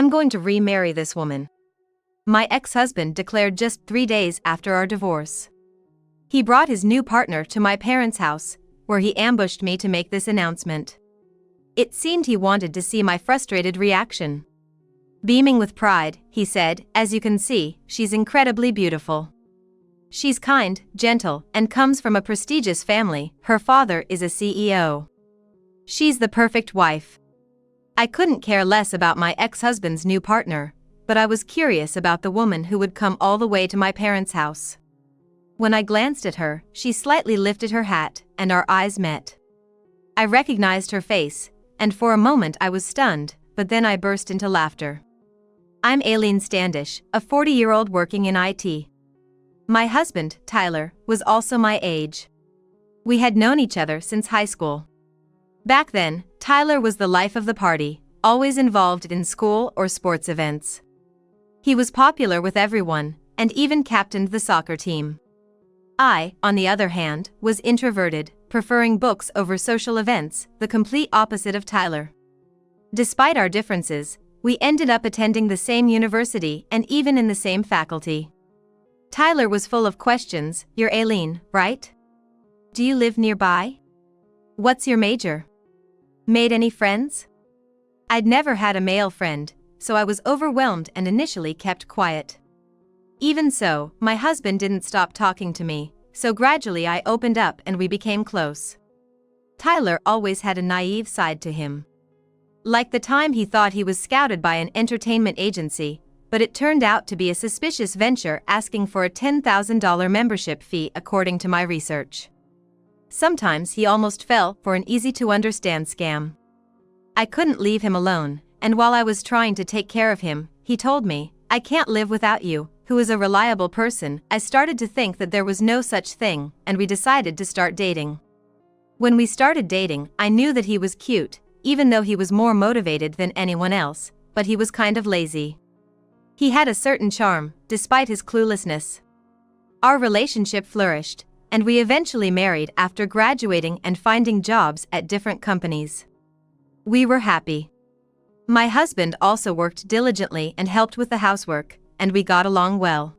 I'm going to remarry this woman," my ex-husband declared just 3 days after our divorce. He brought his new partner to my parents' house, where he ambushed me to make this announcement. It seemed he wanted to see my frustrated reaction. Beaming with pride, he said, "As you can see, she's incredibly beautiful. She's kind, gentle, and comes from a prestigious family. Her father is a CEO. She's the perfect wife." I couldn't care less about my ex-husband's new partner, but I was curious about the woman who would come all the way to my parents' house. When I glanced at her, she slightly lifted her hat, and our eyes met. I recognized her face, and for a moment I was stunned, but then I burst into laughter. I'm Aileen Standish, a 40-year-old working in IT. My husband, Tyler, was also my age. We had known each other since high school. Back then, Tyler was the life of the party, always involved in school or sports events. He was popular with everyone, and even captained the soccer team. I, on the other hand, was introverted, preferring books over social events, the complete opposite of Tyler. Despite our differences, we ended up attending the same university and even in the same faculty. Tyler was full of questions. "You're Aileen, right? Do you live nearby? What's your major? Made any friends?" I'd never had a male friend, so I was overwhelmed and initially kept quiet. Even so, my husband didn't stop talking to me, so gradually I opened up and we became close. Tyler always had a naive side to him. Like the time he thought he was scouted by an entertainment agency, but it turned out to be a suspicious venture asking for a $10,000 membership fee according to my research. Sometimes he almost fell for an easy-to-understand scam. I couldn't leave him alone, and while I was trying to take care of him, he told me, "I can't live without you," who is a reliable person. I started to think that there was no such thing, and we decided to start dating. When we started dating, I knew that he was cute, even though he was more motivated than anyone else, but he was kind of lazy. He had a certain charm, despite his cluelessness. Our relationship flourished, and we eventually married after graduating and finding jobs at different companies. We were happy. My husband also worked diligently and helped with the housework, and we got along well.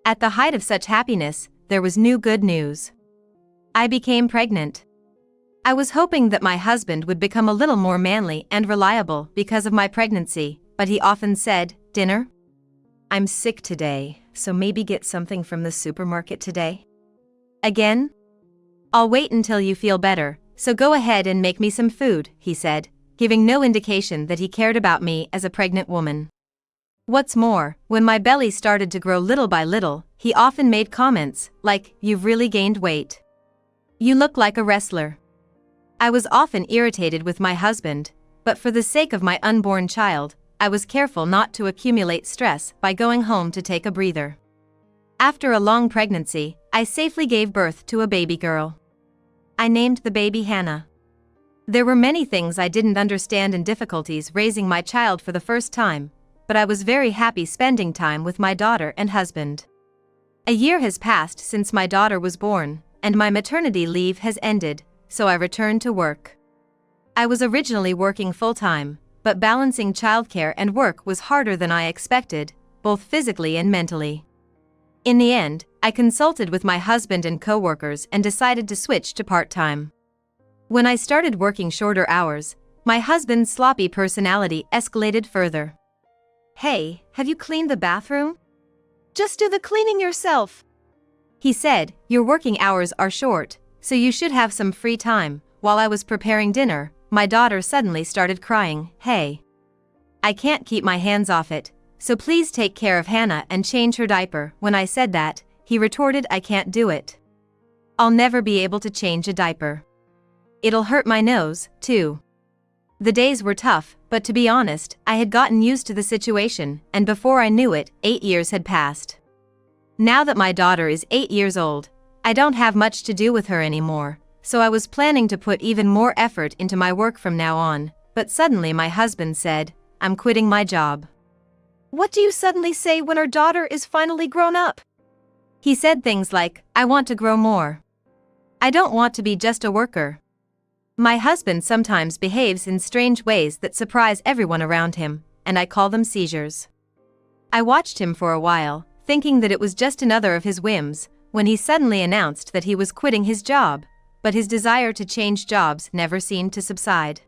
At the height of such happiness, there was new good news. I became pregnant. I was hoping that my husband would become a little more manly and reliable because of my pregnancy, but he often said, "Dinner? I'm sick today, so maybe get something from the supermarket today?" Again? "I'll wait until you feel better, so go ahead and make me some food," he said, giving no indication that he cared about me as a pregnant woman. What's more, when my belly started to grow little by little, he often made comments like, "You've really gained weight. You look like a wrestler." I was often irritated with my husband, but for the sake of my unborn child, I was careful not to accumulate stress by going home to take a breather. After a long pregnancy, I safely gave birth to a baby girl. I named the baby Hannah. There were many things I didn't understand and difficulties raising my child for the first time, but I was very happy spending time with my daughter and husband. A year has passed since my daughter was born, and my maternity leave has ended, so I returned to work. I was originally working full-time, but balancing childcare and work was harder than I expected, both physically and mentally. In the end, I consulted with my husband and coworkers and decided to switch to part-time. When I started working shorter hours, my husband's sloppy personality escalated further. "Hey, have you cleaned the bathroom? Just do the cleaning yourself," he said. "Your working hours are short, so you should have some free time." While I was preparing dinner, my daughter suddenly started crying. "Hey, I can't keep my hands off it, so please take care of Hannah and change her diaper." When I said that, he retorted, "I can't do it. I'll never be able to change a diaper. It'll hurt my nose, too." The days were tough, but to be honest, I had gotten used to the situation, and before I knew it, 8 years had passed. Now that my daughter is 8 years old, I don't have much to do with her anymore, so I was planning to put even more effort into my work from now on, but suddenly my husband said, "I'm quitting my job." "What do you suddenly say when our daughter is finally grown up?" He said things like, "I want to grow more. I don't want to be just a worker." My husband sometimes behaves in strange ways that surprise everyone around him, and I call them seizures. I watched him for a while, thinking that it was just another of his whims, when he suddenly announced that he was quitting his job, but his desire to change jobs never seemed to subside.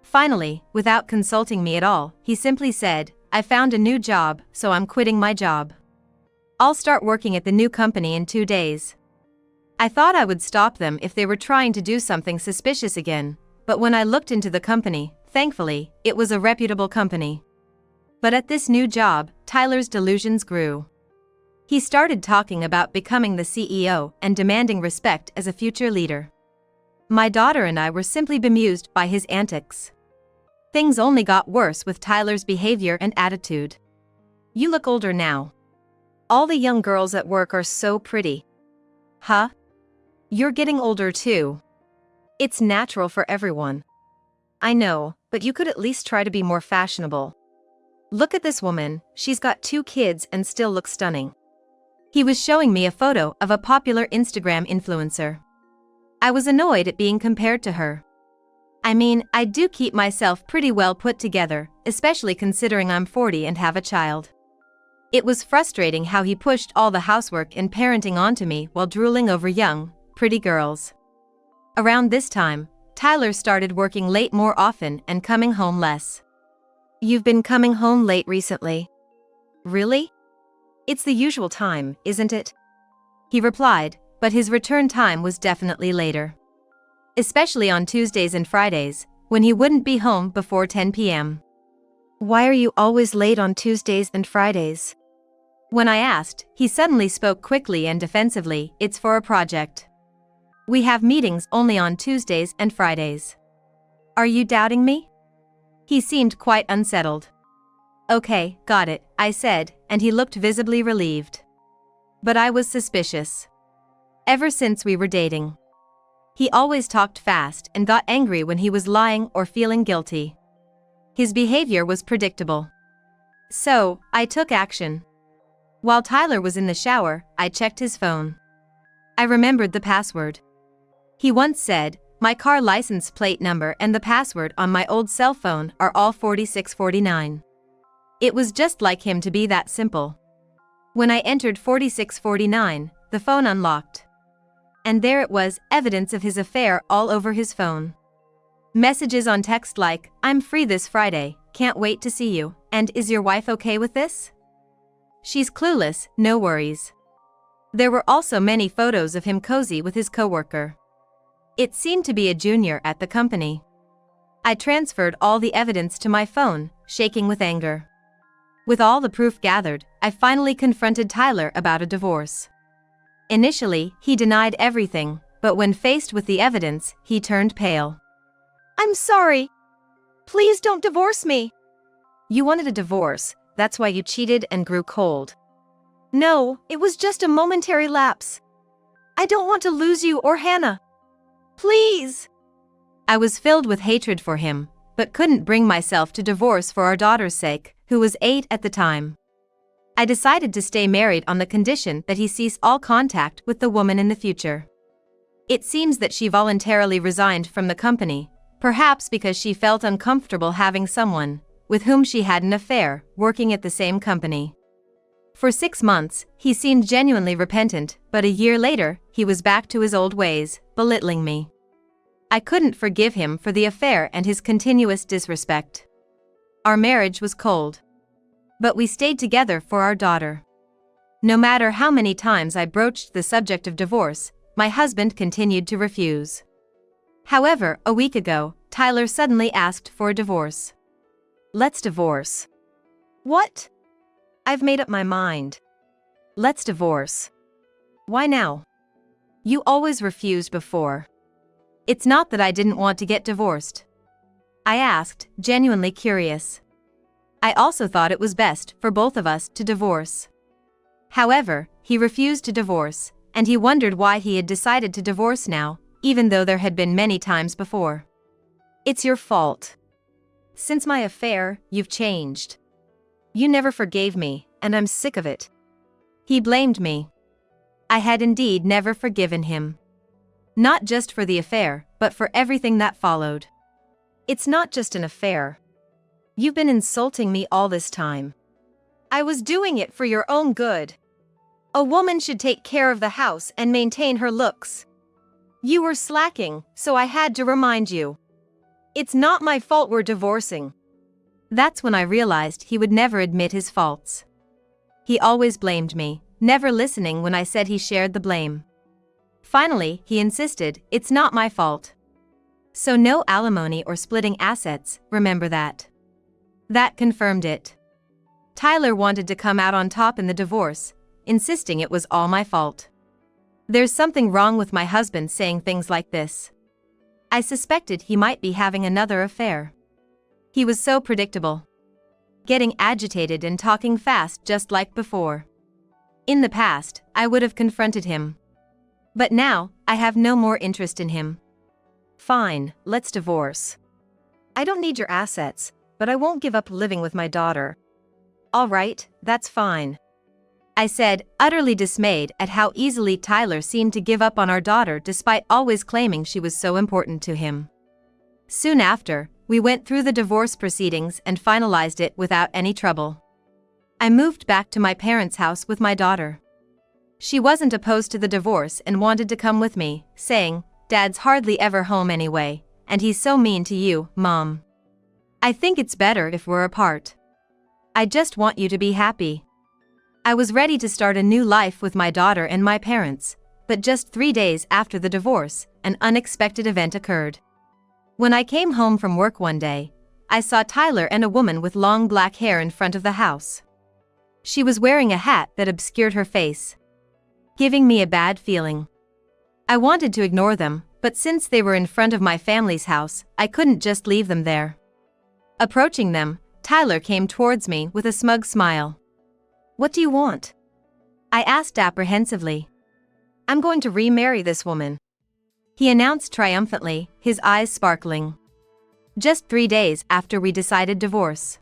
Finally, without consulting me at all, he simply said, "I found a new job, so I'm quitting my job. I'll start working at the new company in 2 days." I thought I would stop them if they were trying to do something suspicious again, but when I looked into the company, thankfully, it was a reputable company. But at this new job, Tyler's delusions grew. He started talking about becoming the CEO and demanding respect as a future leader. My daughter and I were simply bemused by his antics. Things only got worse with Tyler's behavior and attitude. "You look older now. All the young girls at work are so pretty." "Huh? You're getting older too. It's natural for everyone." "I know, but you could at least try to be more fashionable. Look at this woman, she's got 2 kids and still looks stunning." He was showing me a photo of a popular Instagram influencer. I was annoyed at being compared to her. I mean, I do keep myself pretty well put together, especially considering I'm 40 and have a child. It was frustrating how he pushed all the housework and parenting onto me while drooling over young, pretty girls. Around this time, Tyler started working late more often and coming home less. "You've been coming home late recently." "Really? It's the usual time, isn't it?" he replied, but his return time was definitely later. Especially on Tuesdays and Fridays, when he wouldn't be home before 10 p.m. "Why are you always late on Tuesdays and Fridays?" When I asked, he suddenly spoke quickly and defensively, "It's for a project. We have meetings only on Tuesdays and Fridays." "Are you doubting me?" He seemed quite unsettled. "Okay, got it," I said, and he looked visibly relieved. But I was suspicious. Ever since we were dating, he always talked fast and got angry when he was lying or feeling guilty. His behavior was predictable. So, I took action. While Tyler was in the shower, I checked his phone. I remembered the password. He once said, "My car license plate number and the password on my old cell phone are all 4649. It was just like him to be that simple. When I entered 4649, the phone unlocked. And there it was, evidence of his affair all over his phone. Messages on text like, "I'm free this Friday, can't wait to see you, and is your wife okay with this? She's clueless, no worries." There were also many photos of him cozy with his coworker. It seemed to be a junior at the company. I transferred all the evidence to my phone, shaking with anger. With all the proof gathered, I finally confronted Tyler about a divorce. Initially, he denied everything, but when faced with the evidence, he turned pale. "I'm sorry. Please don't divorce me." "You wanted a divorce, that's why you cheated and grew cold." "No, it was just a momentary lapse. I don't want to lose you or Hannah. Please." I was filled with hatred for him, but couldn't bring myself to divorce for our daughter's sake, who was 8 at the time. I decided to stay married on the condition that he cease all contact with the woman in the future. It seems that she voluntarily resigned from the company, perhaps because she felt uncomfortable having someone, with whom she had an affair, working at the same company. For 6 months, he seemed genuinely repentant, but a year later, he was back to his old ways, belittling me. I couldn't forgive him for the affair and his continuous disrespect. Our marriage was cold. But we stayed together for our daughter. No matter how many times I broached the subject of divorce, my husband continued to refuse. However, a week ago, Tyler suddenly asked for a divorce. "Let's divorce." "What?" "I've made up my mind. Let's divorce." "Why now? You always refused before." "It's not that I didn't want to get divorced," I asked, genuinely curious. I also thought it was best for both of us to divorce. However, he refused to divorce, and he wondered why he had decided to divorce now, even though there had been many times before. "It's your fault. Since my affair, you've changed. You never forgave me, and I'm sick of it." He blamed me. I had indeed never forgiven him. Not just for the affair, but for everything that followed. It's not just an affair. You've been insulting me all this time. I was doing it for your own good. A woman should take care of the house and maintain her looks. You were slacking, so I had to remind you. It's not my fault we're divorcing. That's when I realized he would never admit his faults. He always blamed me, never listening when I said he shared the blame. Finally, he insisted, it's not my fault. So no alimony or splitting assets, remember that. That confirmed it. Tyler wanted to come out on top in the divorce, insisting it was all my fault. There's something wrong with my husband saying things like this. I suspected he might be having another affair. He was so predictable. Getting agitated and talking fast just like before. In the past, I would have confronted him. But now, I have no more interest in him. Fine, let's divorce. I don't need your assets, but I won't give up living with my daughter. All right, that's fine. I said, utterly dismayed at how easily Tyler seemed to give up on our daughter despite always claiming she was so important to him. Soon after, we went through the divorce proceedings and finalized it without any trouble. I moved back to my parents' house with my daughter. She wasn't opposed to the divorce and wanted to come with me, saying, Dad's hardly ever home anyway, and he's so mean to you, Mom. I think it's better if we're apart. I just want you to be happy. I was ready to start a new life with my daughter and my parents, but just 3 days after the divorce, an unexpected event occurred. When I came home from work one day, I saw Tyler and a woman with long black hair in front of the house. She was wearing a hat that obscured her face, giving me a bad feeling. I wanted to ignore them, but since they were in front of my family's house, I couldn't just leave them there. Approaching them, Tyler came towards me with a smug smile. What do you want? I asked apprehensively. I'm going to remarry this woman, he announced triumphantly, his eyes sparkling. Just 3 days after we decided divorce.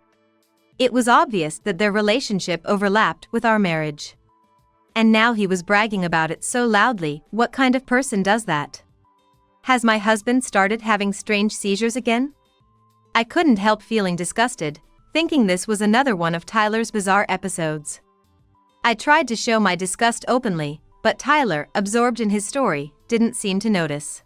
It was obvious that their relationship overlapped with our marriage. And now he was bragging about it so loudly. What kind of person does that? Has my husband started having strange seizures again? I couldn't help feeling disgusted, thinking this was another one of Tyler's bizarre episodes. I tried to show my disgust openly, but Tyler, absorbed in his story, didn't seem to notice.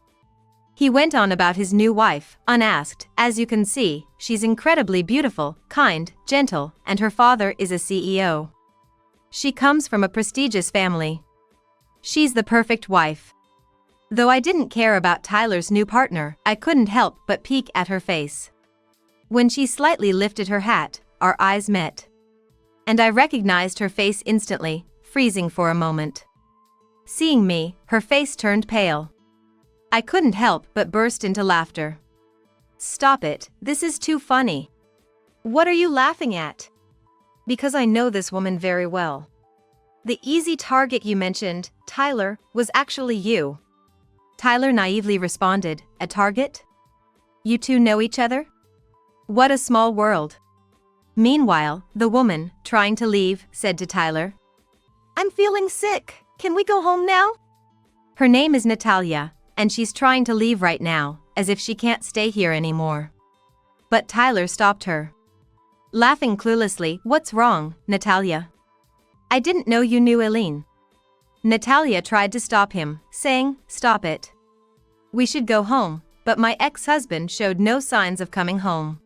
He went on about his new wife, unasked. As you can see, she's incredibly beautiful, kind, gentle, and her father is a CEO. She comes from a prestigious family. She's the perfect wife. Though I didn't care about Tyler's new partner, I couldn't help but peek at her face. When she slightly lifted her hat, our eyes met. And I recognized her face instantly, freezing for a moment. Seeing me, her face turned pale. I couldn't help but burst into laughter. Stop it, this is too funny. What are you laughing at? Because I know this woman very well. The easy target you mentioned, Tyler, was actually you. Tyler naively responded, a target? You two know each other? What a small world. Meanwhile, the woman, trying to leave, said to Tyler, I'm feeling sick, can we go home now? Her name is Natalia, and she's trying to leave right now, as if she can't stay here anymore. But Tyler stopped her. Laughing cluelessly, what's wrong, Natalia? I didn't know you knew Eileen. Natalia tried to stop him, saying, stop it. We should go home, but my ex-husband showed no signs of coming home.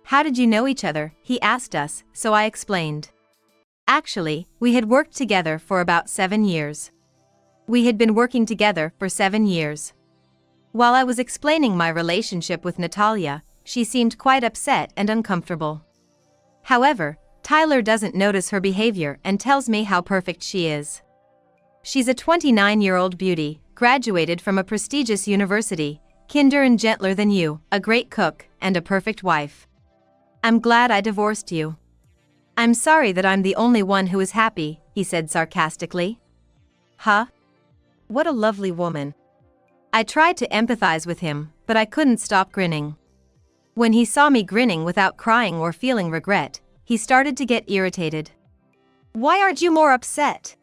How did you know each other? He asked us, so I explained. Actually, we had worked together for about 7 years. We had been working together for 7 years. While I was explaining my relationship with Natalia, she seemed quite upset and uncomfortable. However, Tyler doesn't notice her behavior and tells me how perfect she is. She's a 29-year-old beauty, graduated from a prestigious university, kinder and gentler than you, a great cook, and a perfect wife. I'm glad I divorced you. I'm sorry that I'm the only one who is happy, he said sarcastically. Huh? What a lovely woman. I tried to empathize with him, but I couldn't stop grinning. When he saw me grinning without crying or feeling regret, he started to get irritated. Why aren't you more upset?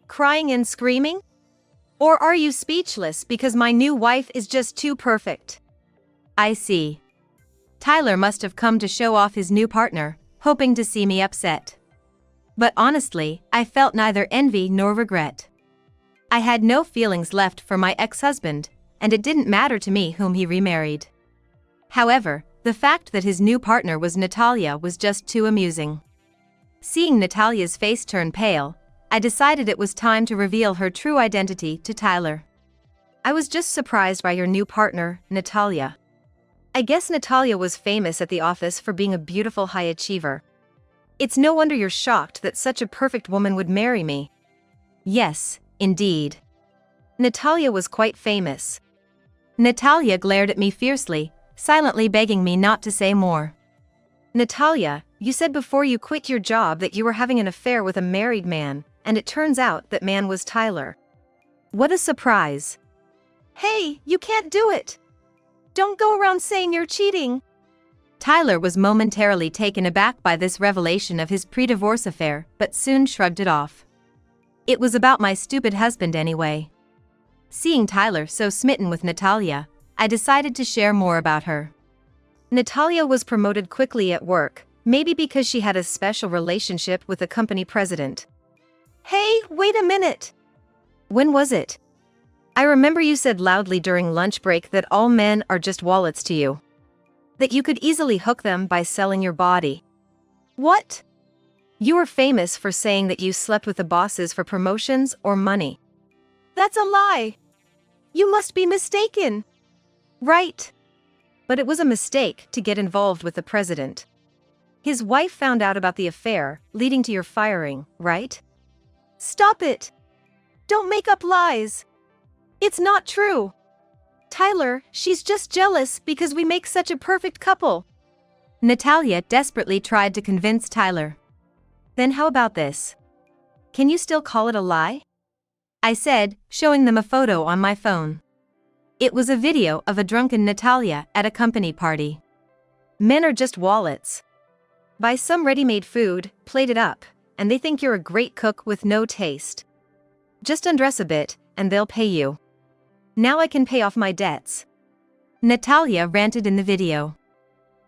Crying and screaming? Or are you speechless because my new wife is just too perfect? I see. Tyler must have come to show off his new partner, hoping to see me upset. But honestly, I felt neither envy nor regret. I had no feelings left for my ex-husband, and it didn't matter to me whom he remarried. However, the fact that his new partner was Natalia was just too amusing. Seeing Natalia's face turn pale, I decided it was time to reveal her true identity to Tyler. I was just surprised by your new partner, Natalia. I guess Natalia was famous at the office for being a beautiful high achiever. It's no wonder you're shocked that such a perfect woman would marry me. Yes, indeed. Natalia was quite famous. Natalia glared at me fiercely, silently begging me not to say more. Natalia, you said before you quit your job that you were having an affair with a married man, and it turns out that man was Tyler. What a surprise. Hey, you can't do it. Don't go around saying you're cheating. Tyler was momentarily taken aback by this revelation of his pre-divorce affair, but soon shrugged it off. It was about my stupid husband anyway. Seeing Tyler so smitten with Natalia, I decided to share more about her. Natalia was promoted quickly at work, maybe because she had a special relationship with the company president. Hey, wait a minute! When was it? I remember you said loudly during lunch break that all men are just wallets to you. That you could easily hook them by selling your body. What? You were famous for saying that you slept with the bosses for promotions or money. That's a lie. You must be mistaken. Right. But it was a mistake to get involved with the president. His wife found out about the affair, leading to your firing, right? Stop it. Don't make up lies. It's not true. Tyler, she's just jealous because we make such a perfect couple. Natalia desperately tried to convince Tyler. Then how about this? Can you still call it a lie? I said, showing them a photo on my phone. It was a video of a drunken Natalia at a company party. Men are just wallets. Buy some ready-made food, plate it up, and they think you're a great cook with no taste. Just undress a bit, and they'll pay you. Now I can pay off my debts. Natalia ranted in the video.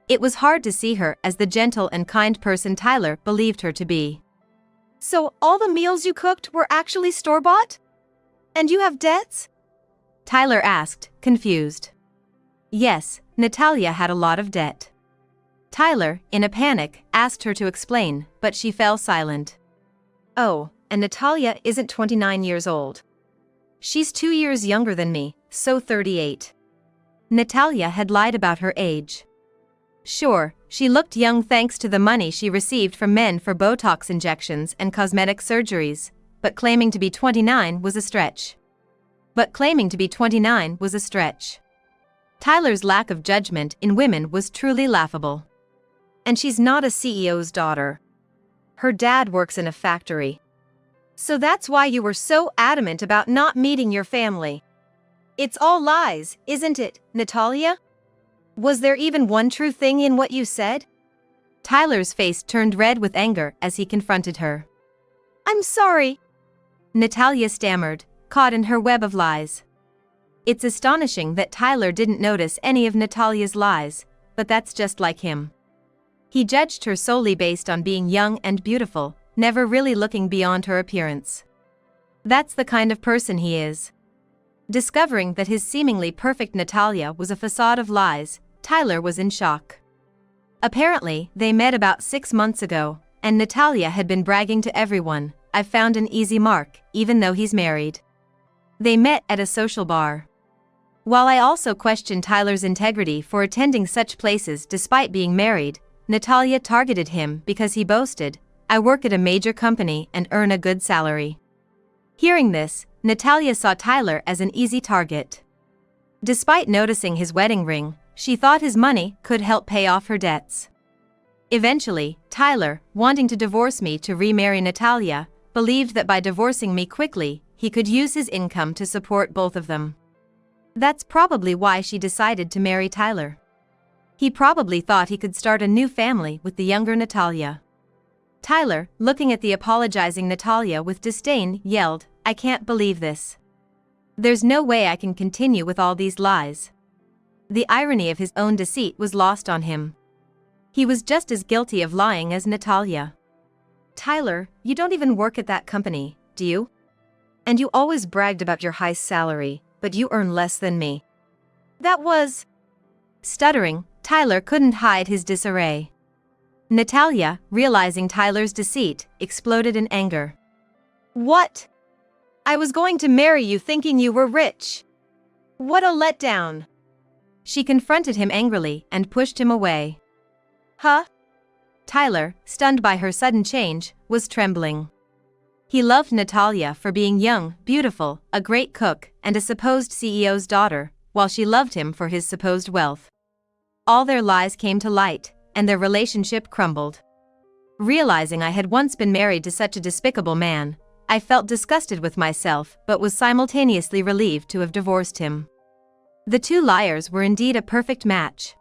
It was hard to see her as the gentle and kind person Tyler believed her to be. So all the meals you cooked were actually store-bought? And you have debts? Tyler asked, confused. Yes, Natalia had a lot of debt. Tyler, in a panic, asked her to explain, but she fell silent. Oh, and Natalia isn't 29 years old. She's 2 years younger than me, so 38. Natalia had lied about her age. Sure, she looked young thanks to the money she received from men for Botox injections and cosmetic surgeries, but claiming to be 29 was a stretch. Tyler's lack of judgment in women was truly laughable. And she's not a CEO's daughter. Her dad works in a factory. So that's why you were so adamant about not meeting your family. It's all lies, isn't it, Natalia? Was there even one true thing in what you said? Tyler's face turned red with anger as he confronted her. I'm sorry. Natalia stammered, caught in her web of lies. It's astonishing that Tyler didn't notice any of Natalia's lies, but that's just like him. He judged her solely based on being young and beautiful, never really looking beyond her appearance. That's the kind of person he is. Discovering that his seemingly perfect Natalia was a facade of lies, Tyler was in shock. Apparently, they met about 6 months ago, and Natalia had been bragging to everyone, "I've found an easy mark, even though he's married." They met at a social bar. While I also questioned Tyler's integrity for attending such places despite being married, Natalia targeted him because he boasted, "I work at a major company and earn a good salary." Hearing this, Natalia saw Tyler as an easy target. Despite noticing his wedding ring, she thought his money could help pay off her debts. Eventually, Tyler, wanting to divorce me to remarry Natalia, believed that by divorcing me quickly, he could use his income to support both of them. That's probably why she decided to marry Tyler. He probably thought he could start a new family with the younger Natalia. Tyler, looking at the apologizing Natalia with disdain, yelled, "I can't believe this. There's no way I can continue with all these lies." The irony of his own deceit was lost on him. He was just as guilty of lying as Natalia. "Tyler, you don't even work at that company, do you? And you always bragged about your high salary, but you earn less than me." That was... Stuttering, Tyler couldn't hide his disarray. Natalia, realizing Tyler's deceit, exploded in anger. "What? I was going to marry you thinking you were rich. What a letdown." She confronted him angrily and pushed him away. "Huh?" Tyler, stunned by her sudden change, was trembling. He loved Natalia for being young, beautiful, a great cook, and a supposed CEO's daughter, while she loved him for his supposed wealth. All their lies came to light, and their relationship crumbled. Realizing I had once been married to such a despicable man, I felt disgusted with myself but was simultaneously relieved to have divorced him. The two liars were indeed a perfect match.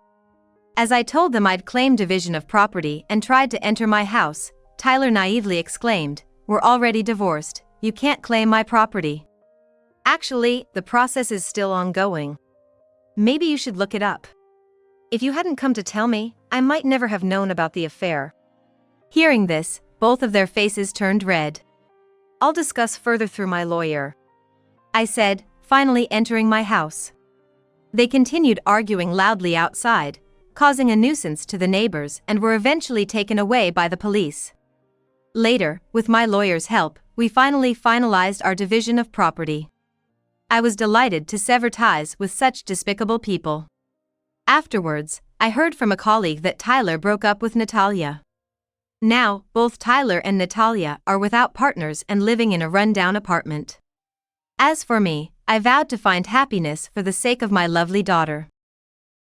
As I told them I'd claimed division of property and tried to enter my house, Tyler naively exclaimed, "We're already divorced, you can't claim my property." "Actually, the process is still ongoing. Maybe you should look it up. If you hadn't come to tell me, I might never have known about the affair." Hearing this, both of their faces turned red. "I'll discuss further through my lawyer," I said, finally entering my house. They continued arguing loudly outside, causing a nuisance to the neighbors, and were eventually taken away by the police. Later, with my lawyer's help, we finally finalized our division of property. I was delighted to sever ties with such despicable people. Afterwards, I heard from a colleague that Tyler broke up with Natalia. Now, both Tyler and Natalia are without partners and living in a run-down apartment. As for me, I vowed to find happiness for the sake of my lovely daughter.